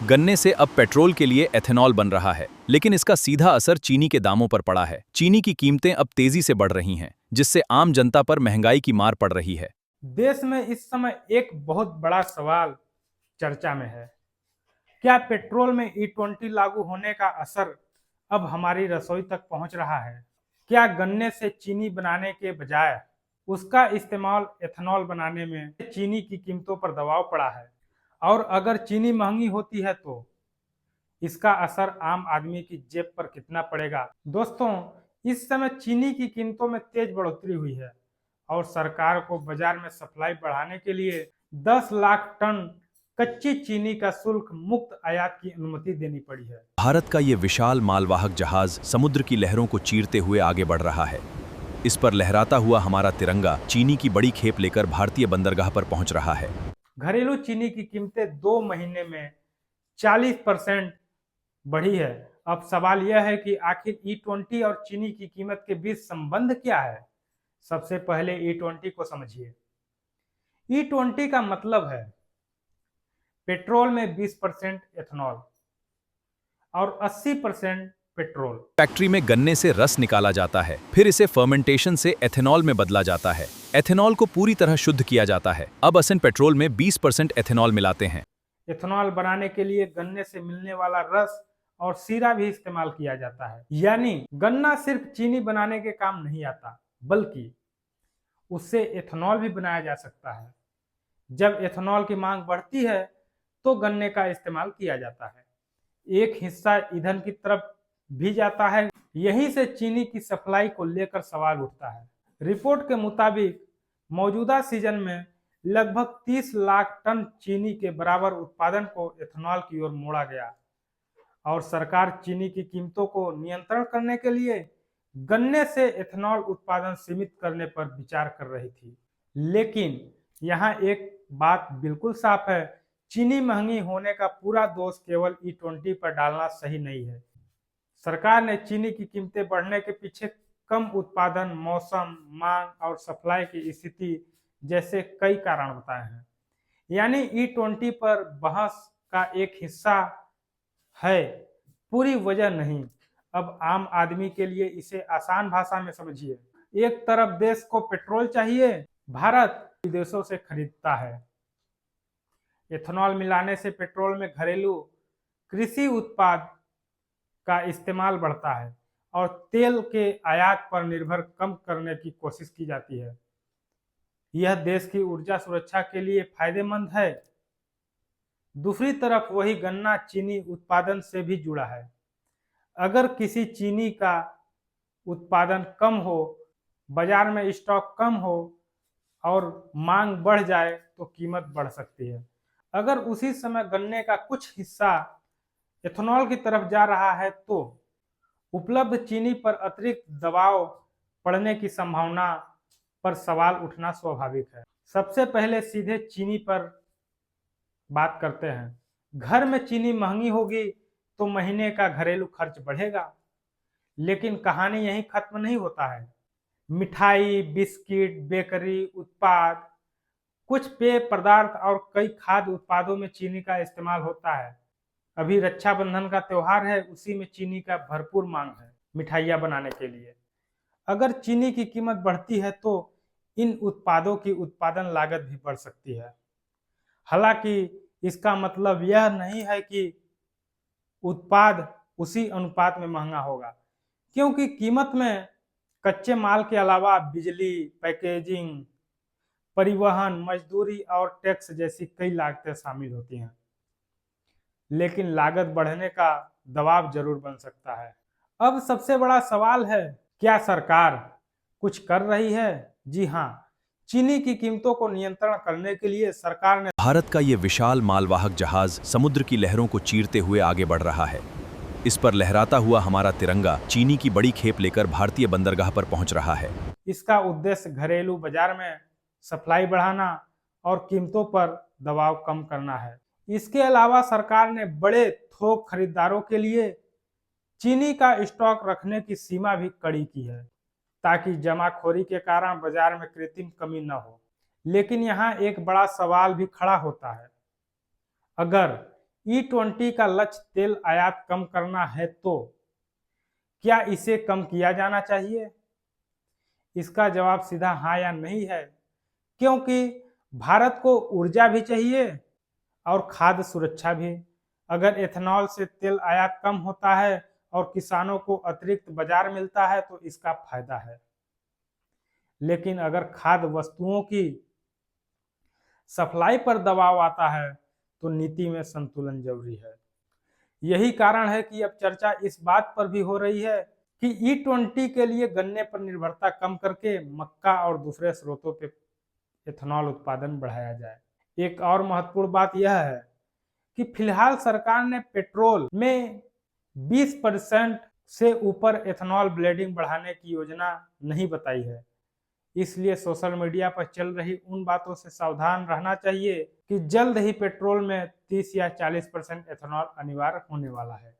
गन्ने से अब पेट्रोल के लिए एथेनॉल बन रहा है, लेकिन इसका सीधा असर चीनी के दामों पर पड़ा है। चीनी की कीमतें अब तेजी से बढ़ रही हैं, जिससे आम जनता पर महंगाई की मार पड़ रही है। देश में इस समय एक बहुत बड़ा सवाल चर्चा में है। क्या पेट्रोल में E20 लागू होने का असर अब हमारी रसोई तक पहुंच रहा है? क्या गन्ने से चीनी बनाने के बजाय उसका इस्तेमाल एथेनॉल बनाने में चीनी की कीमतों पर दबाव पड़ा है? और अगर चीनी महंगी होती है तो इसका असर आम आदमी की जेब पर कितना पड़ेगा? दोस्तों, इस समय चीनी की कीमतों में तेज बढ़ोतरी हुई है और सरकार को बाजार में सप्लाई बढ़ाने के लिए 10 लाख टन कच्ची चीनी का शुल्क मुक्त आयात की अनुमति देनी पड़ी है। भारत का ये विशाल मालवाहक जहाज समुद्र की लहरों को चीरते हुए आगे बढ़ रहा है। इस पर लहराता हुआ हमारा तिरंगा चीनी की बड़ी खेप लेकर भारतीय बंदरगाह पर पहुंच रहा है। घरेलू चीनी की कीमतें 2 महीने में 40% बढ़ी है। अब सवाल यह है कि आखिर E20 और चीनी की कीमत के बीच संबंध क्या है? सबसे पहले E20 को समझिए। E20 का मतलब है पेट्रोल में 20% एथेनॉल और 80% पेट्रोल। फैक्ट्री में गन्ने से रस निकाला जाता है, फिर इसे फर्मेंटेशन से एथेनॉल में बदला जाता है। एथेनॉल को पूरी तरह शुद्ध किया जाता है। अब असन पेट्रोल में 20% एथेनॉल मिलाते हैं। एथेनॉल बनाने के लिए गन्ने से मिलने वाला रस और शीरा भी इस्तेमाल किया जाता है। यानी गन्ना सिर्फ चीनी बनाने के काम नहीं आता, बल्कि उससे एथेनॉल भी बनाया जा सकता है। जब एथेनॉल की मांग बढ़ती है तो गन्ने का इस्तेमाल किया जाता है। एक हिस्सा ईंधन की तरफ भी जाता है। यहीं से चीनी की सप्लाई को लेकर सवाल उठता है। रिपोर्ट के मुताबिक मौजूदा सीजन में लगभग 30 लाख टन चीनी के बराबर उत्पादन को एथेनॉल की ओर मोड़ा गया और सरकार चीनी की कीमतों को नियंत्रण करने के लिए गन्ने से एथेनॉल उत्पादन सीमित करने पर विचार कर रही थी। लेकिन यहाँ एक बात बिल्कुल साफ है, चीनी महंगी होने का पूरा दोष केवल E20 पर डालना सही नहीं है। सरकार ने चीनी की कीमतें बढ़ने के पीछे कम उत्पादन, मौसम, मांग और सप्लाई की स्थिति जैसे कई कारण बताए हैं। यानी E20 पर बहस का एक हिस्सा है, पूरी वजह नहीं। अब आम आदमी के लिए इसे आसान भाषा में समझिए। एक तरफ देश को पेट्रोल चाहिए, भारत विदेशों से खरीदता है। एथेनॉल मिलाने से पेट्रोल में घरेलू कृषि उत्पाद का इस्तेमाल बढ़ता है और तेल के आयात पर निर्भर कम करने की कोशिश की जाती है। यह देश की ऊर्जा सुरक्षा के लिए फायदेमंद है। दूसरी तरफ वही गन्ना चीनी उत्पादन से भी जुड़ा है। अगर किसी चीनी का उत्पादन कम हो, बाजार में स्टॉक कम हो और मांग बढ़ जाए तो कीमत बढ़ सकती है। अगर उसी समय गन्ने का कुछ हिस्सा एथेनॉल की तरफ जा रहा है तो उपलब्ध चीनी पर अतिरिक्त दबाव पड़ने की संभावना पर सवाल उठना स्वाभाविक है। सबसे पहले सीधे चीनी पर बात करते हैं। घर में चीनी महंगी होगी तो महीने का घरेलू खर्च बढ़ेगा। लेकिन कहानी यहीं खत्म नहीं होता है। मिठाई, बिस्किट, बेकरी उत्पाद, कुछ पेय पदार्थ और कई खाद्य उत्पादों में चीनी का इस्तेमाल होता है। अभी रक्षाबंधन का त्योहार है, उसी में चीनी का भरपूर मांग है मिठाइयाँ बनाने के लिए। अगर चीनी की कीमत बढ़ती है तो इन उत्पादों की उत्पादन लागत भी बढ़ सकती है। हालांकि इसका मतलब यह नहीं है कि उत्पाद उसी अनुपात में महंगा होगा, क्योंकि कीमत में कच्चे माल के अलावा बिजली, पैकेजिंग, परिवहन, मजदूरी और टैक्स जैसी कई लागतें शामिल होती हैं। लेकिन लागत बढ़ने का दबाव जरूर बन सकता है। अब सबसे बड़ा सवाल है, क्या सरकार कुछ कर रही है? जी हाँ, चीनी की कीमतों को नियंत्रण करने के लिए सरकार ने भारत का ये विशाल मालवाहक जहाज समुद्र की लहरों को चीरते हुए आगे बढ़ रहा है। इस पर लहराता हुआ हमारा तिरंगा चीनी की बड़ी खेप लेकर भारतीय बंदरगाह पर पहुंच रहा है। इसका उद्देश्य घरेलू बाजार में सप्लाई बढ़ाना और कीमतों पर दबाव कम करना है। इसके अलावा सरकार ने बड़े थोक खरीदारों के लिए चीनी का स्टॉक रखने की सीमा भी कड़ी की है, ताकि जमाखोरी के कारण बाजार में कृत्रिम कमी न हो। लेकिन यहाँ एक बड़ा सवाल भी खड़ा होता है। अगर E20 का लक्ष्य तेल आयात कम करना है तो क्या इसे कम किया जाना चाहिए? इसका जवाब सीधा हाँ या नहीं है, क्योंकि भारत को ऊर्जा भी चाहिए और खाद्य सुरक्षा भी। अगर एथेनॉल से तेल आयात कम होता है और किसानों को अतिरिक्त बाजार मिलता है तो इसका फायदा है। लेकिन अगर खाद्य वस्तुओं की सप्लाई पर दबाव आता है तो नीति में संतुलन जरूरी है। यही कारण है कि अब चर्चा इस बात पर भी हो रही है कि E20 के लिए गन्ने पर निर्भरता कम करके मक्का और दूसरे स्रोतों पे एथेनॉल उत्पादन बढ़ाया जाए। एक और महत्वपूर्ण बात यह है कि फिलहाल सरकार ने पेट्रोल में 20% से ऊपर एथेनॉल ब्लेंडिंग बढ़ाने की योजना नहीं बताई है। इसलिए सोशल मीडिया पर चल रही उन बातों से सावधान रहना चाहिए कि जल्द ही पेट्रोल में 30 या 40% एथेनॉल अनिवार्य होने वाला है।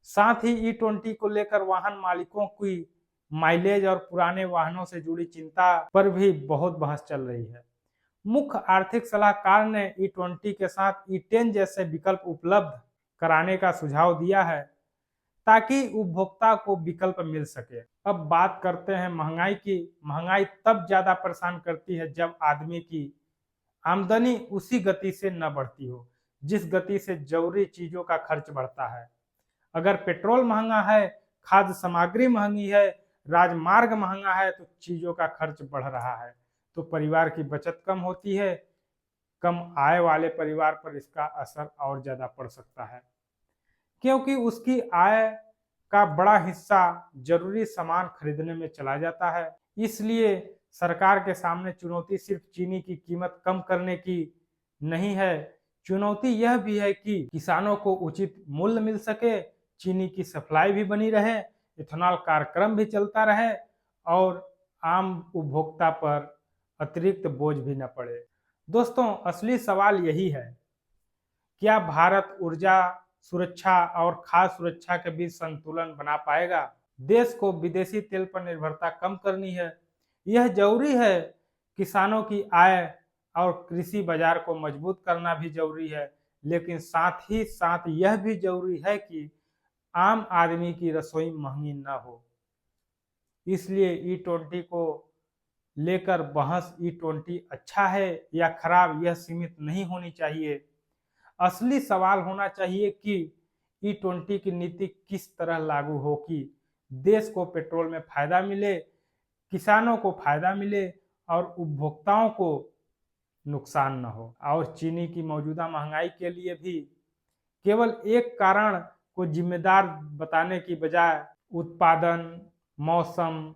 साथ ही E20 को लेकर वाहन मालिकों की माइलेज और पुराने वाहनों से जुड़ी चिंता पर भी बहुत बहस चल रही है। मुख्य आर्थिक सलाहकार ने E20 के साथ E10 जैसे विकल्प उपलब्ध कराने का सुझाव दिया है ताकि उपभोक्ता को विकल्प मिल सके। अब बात करते हैं महंगाई की। महंगाई तब ज्यादा परेशान करती है जब आदमी की आमदनी उसी गति से न बढ़ती हो जिस गति से जरूरी चीजों का खर्च बढ़ता है। अगर पेट्रोल महंगा है, खाद्य सामग्री महंगी है, राजमार्ग महंगा है तो चीजों का खर्च बढ़ रहा है तो परिवार की बचत कम होती है। कम आय वाले परिवार पर इसका असर और ज्यादा पड़ सकता है, क्योंकि उसकी आय का बड़ा हिस्सा जरूरी सामान खरीदने में चला जाता है। इसलिए सरकार के सामने चुनौती सिर्फ चीनी की कीमत कम करने की नहीं है, चुनौती यह भी है कि किसानों को उचित मूल्य मिल सके, चीनी की सप्लाई भी बनी रहे, इथेनॉल कार्यक्रम भी चलता रहे और आम उपभोक्ता पर अतिरिक्त बोझ भी न पड़े। दोस्तों, असली सवाल यही है, क्या भारत ऊर्जा सुरक्षा और खाद्य सुरक्षा के बीच संतुलन बना पाएगा? देश को विदेशी तेल पर निर्भरता कम करनी है, यह जरूरी है। किसानों की आय और कृषि बाजार को मजबूत करना भी जरूरी है, लेकिन साथ ही साथ यह भी जरूरी है कि आम आदमी की रसोई महंगी न हो। इसलिए E20 को लेकर बहस E20 अच्छा है या खराब यह सीमित नहीं होनी चाहिए। असली सवाल होना चाहिए कि E20 की नीति किस तरह लागू हो कि देश को पेट्रोल में फायदा मिले, किसानों को फायदा मिले और उपभोक्ताओं को नुकसान न हो। और चीनी की मौजूदा महंगाई के लिए भी केवल एक कारण को जिम्मेदार बताने की बजाय उत्पादन, मौसम,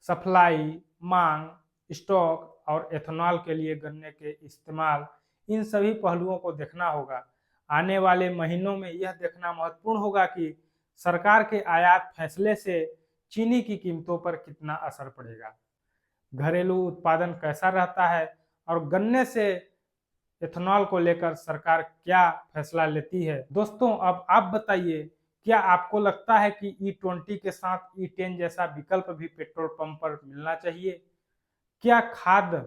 सप्लाई, मांग, स्टॉक और एथेनॉल के लिए गन्ने के इस्तेमाल, इन सभी पहलुओं को देखना होगा। आने वाले महीनों में यह देखना महत्वपूर्ण होगा कि सरकार के आयात फैसले से चीनी की कीमतों पर कितना असर पड़ेगा, घरेलू उत्पादन कैसा रहता है और गन्ने से एथेनॉल को लेकर सरकार क्या फैसला लेती है। दोस्तों, अब आप बताइए, क्या आपको लगता है कि E20 के साथ E10 जैसा विकल्प भी पेट्रोल पंप पर मिलना चाहिए? क्या खाद्य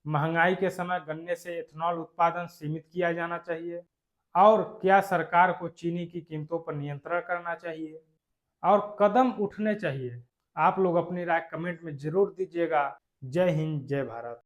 महंगाई के समय गन्ने से एथेनॉल उत्पादन सीमित किया जाना चाहिए? और क्या सरकार को चीनी की कीमतों पर नियंत्रण करना चाहिए और कदम उठने चाहिए? आप लोग अपनी राय कमेंट में जरूर दीजिएगा। जय हिंद, जय भारत।